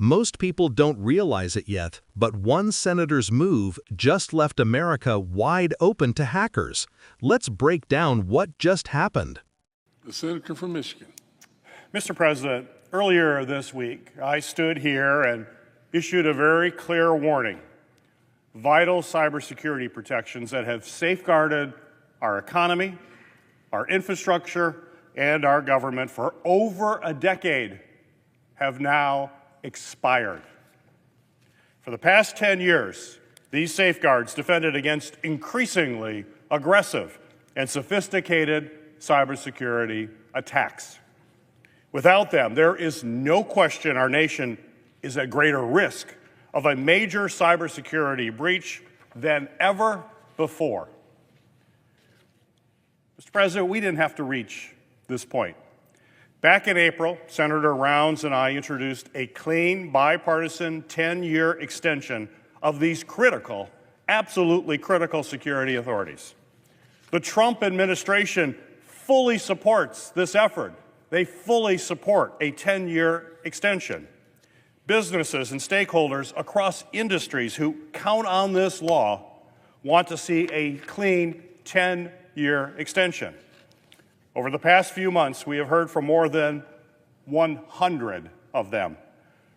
Most people don't realize it yet, but one senator's move just left America wide open to hackers. Let's break down what just happened. The senator from Michigan. Mr. President, earlier this week, I stood here and issued a very clear warning. Vital cybersecurity protections that have safeguarded our economy, our infrastructure, and our government for over a decade have now expired. For the past 10 years, these safeguards defended against increasingly aggressive and sophisticated cybersecurity attacks. Without them, there is no question our nation is at greater risk of a major cybersecurity breach than ever before. Mr. President, we didn't have to reach this point. Back in April, Senator Rounds and I introduced a clean, bipartisan 10-year extension of these critical, absolutely critical security authorities. The Trump administration fully supports this effort. They fully support a 10-year extension. Businesses and stakeholders across industries who count on this law want to see a clean 10-year extension. Over the past few months, we have heard from more than 100 of them,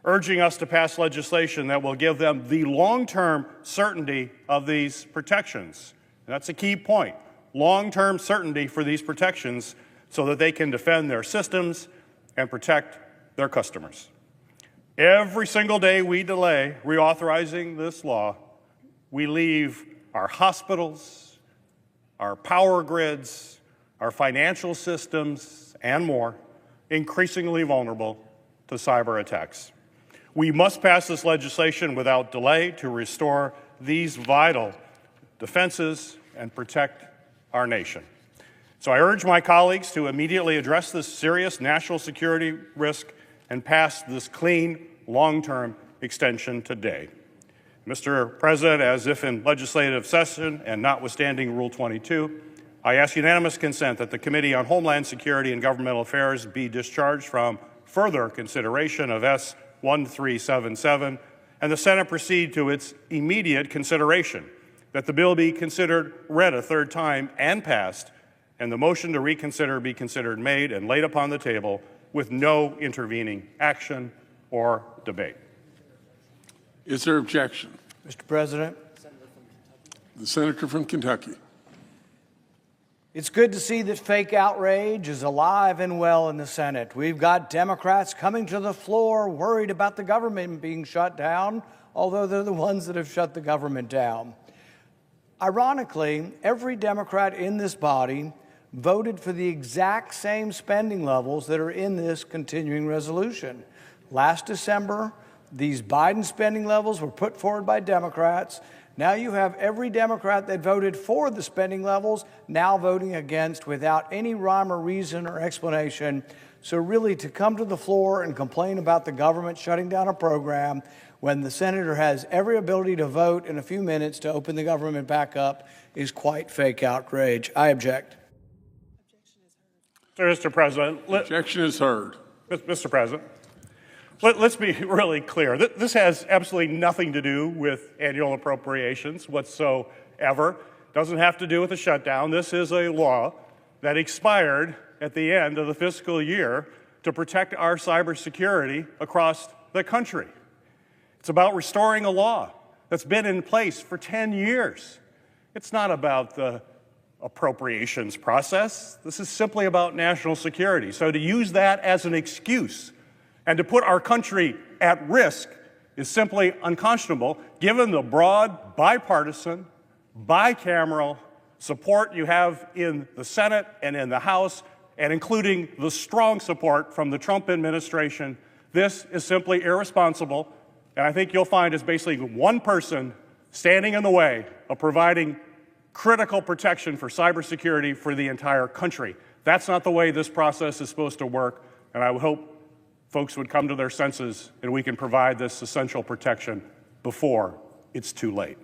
urging us to pass legislation that will give them the long-term certainty of these protections. And that's a key point, long-term certainty for these protections so that they can defend their systems and protect their customers. Every single day we delay reauthorizing this law, we leave our hospitals, our power grids, our financial systems, and more, increasingly vulnerable to cyber attacks. We must pass this legislation without delay to restore these vital defenses and protect our nation. So I urge my colleagues to immediately address this serious national security risk and pass this clean, long-term extension today. Mr. President, as if in legislative session and notwithstanding Rule 22, I ask unanimous consent that the Committee on Homeland Security and Governmental Affairs be discharged from further consideration of S. 1377 and the Senate proceed to its immediate consideration, that the bill be considered read a third time and passed, and the motion to reconsider be considered made and laid upon the table with no intervening action or debate. Is there objection? Mr. President. The senator from Kentucky. It's good to see that fake outrage is alive and well in the Senate. We've got Democrats coming to the floor worried about the government being shut down, although they're the ones that have shut the government down. Ironically, every Democrat in this body voted for the exact same spending levels that are in this continuing resolution. Last December, these Biden spending levels were put forward by Democrats. Now you have every Democrat that voted for the spending levels now voting against without any rhyme or reason or explanation. So really, to come to the floor and complain about the government shutting down a program when the senator has every ability to vote in a few minutes to open the government back up is quite fake outrage. I object. Mr. President. Objection is heard. Mr. President. Let's be really clear. This has absolutely nothing to do with annual appropriations whatsoever. Doesn't have to do with a shutdown. This is a law that expired at the end of the fiscal year to protect our cybersecurity across the country. It's about restoring a law that's been in place for 10 years. It's not about the appropriations process. This is simply about national security. So to use that as an excuse and to put our country at risk is simply unconscionable, given the broad, bipartisan, bicameral support you have in the Senate and in the House, and including the strong support from the Trump administration. This is simply irresponsible, and I think you'll find is basically one person standing in the way of providing critical protection for cybersecurity for the entire country. That's not the way this process is supposed to work, and I would hope folks would come to their senses and we can provide this essential protection before it's too late.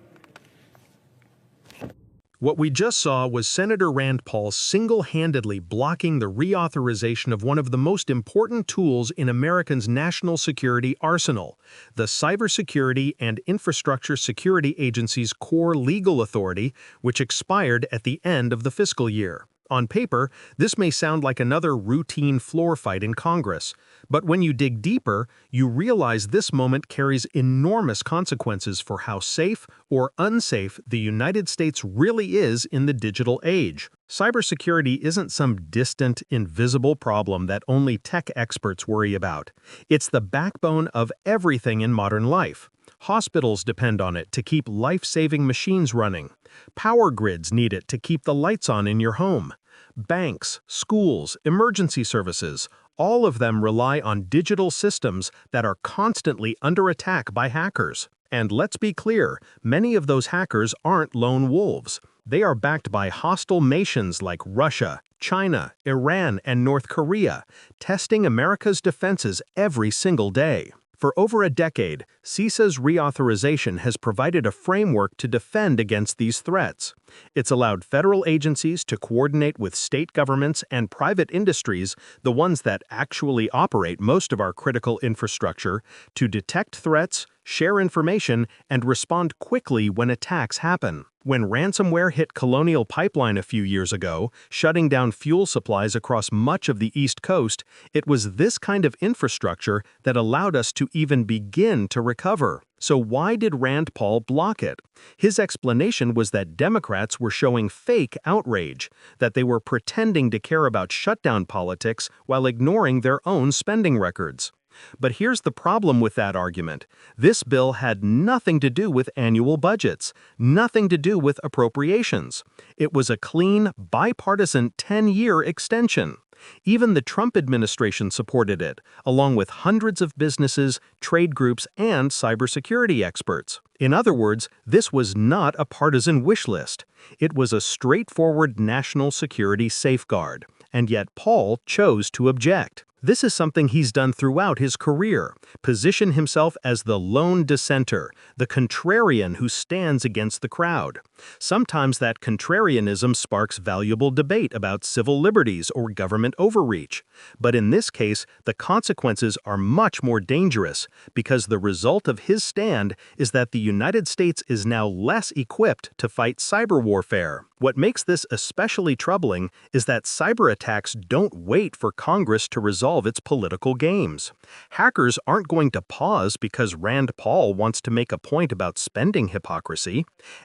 What we just saw was Senator Rand Paul single-handedly blocking the reauthorization of one of the most important tools in Americans' national security arsenal, the Cybersecurity and Infrastructure Security Agency's core legal authority, which expired at the end of the fiscal year. On paper, this may sound like another routine floor fight in Congress, but when you dig deeper, you realize this moment carries enormous consequences for how safe or unsafe the United States really is in the digital age. Cybersecurity isn't some distant, invisible problem that only tech experts worry about. It's the backbone of everything in modern life. Hospitals depend on it to keep life-saving machines running. Power grids need it to keep the lights on in your home. Banks, schools, emergency services, all of them rely on digital systems that are constantly under attack by hackers. And let's be clear, many of those hackers aren't lone wolves. They are backed by hostile nations like Russia, China, Iran, and North Korea, testing America's defenses every single day. For over a decade, CISA's reauthorization has provided a framework to defend against these threats. It's allowed federal agencies to coordinate with state governments and private industries, the ones that actually operate most of our critical infrastructure, to detect threats, share information, and respond quickly when attacks happen. When ransomware hit Colonial Pipeline a few years ago, shutting down fuel supplies across much of the East Coast, it was this kind of infrastructure that allowed us to even begin to recover. So why did Rand Paul block it? His explanation was that Democrats were showing fake outrage, that they were pretending to care about shutdown politics while ignoring their own spending records. But here's the problem with that argument. This bill had nothing to do with annual budgets, nothing to do with appropriations. It was a clean, bipartisan 10-year extension. Even the Trump administration supported it, along with hundreds of businesses, trade groups, and cybersecurity experts. In other words, this was not a partisan wish list. It was a straightforward national security safeguard. And yet Paul chose to object. This is something he's done throughout his career, position himself as the lone dissenter, the contrarian who stands against the crowd. Sometimes that contrarianism sparks valuable debate about civil liberties or government overreach. But in this case, the consequences are much more dangerous because the result of his stand is that the United States is now less equipped to fight cyber warfare. What makes this especially troubling is that cyber attacks don't wait for Congress to resolve its political games. Hackers aren't going to pause because Rand Paul wants to make a point about spending hypocrisy.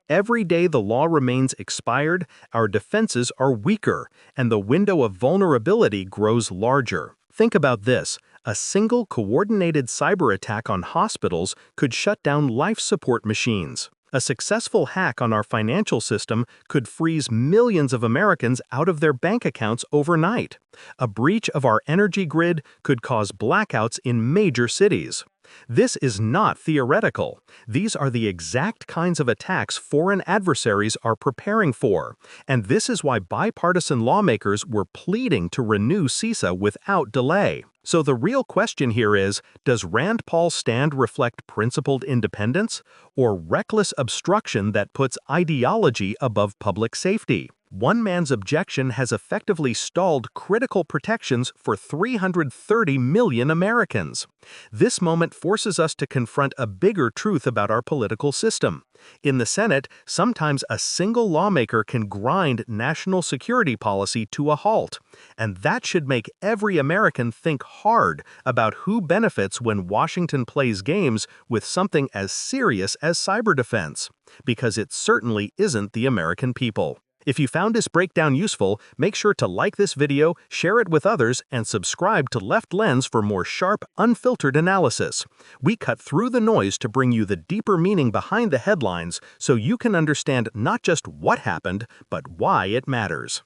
Every day the law remains expired, our defenses are weaker, and the window of vulnerability grows larger. Think about this. A single coordinated cyber attack on hospitals could shut down life support machines. A successful hack on our financial system could freeze millions of Americans out of their bank accounts overnight. A breach of our energy grid could cause blackouts in major cities. This is not theoretical. These are the exact kinds of attacks foreign adversaries are preparing for, and this is why bipartisan lawmakers were pleading to renew CISA without delay. So the real question here is, does Rand Paul's stand reflect principled independence or reckless obstruction that puts ideology above public safety? One man's objection has effectively stalled critical protections for 330 million Americans. This moment forces us to confront a bigger truth about our political system. In the Senate, sometimes a single lawmaker can grind national security policy to a halt, and that should make every American think hard about who benefits when Washington plays games with something as serious as cyber defense, because it certainly isn't the American people. If you found this breakdown useful, make sure to like this video, share it with others, and subscribe to Left Lens for more sharp, unfiltered analysis. We cut through the noise to bring you the deeper meaning behind the headlines so you can understand not just what happened, but why it matters.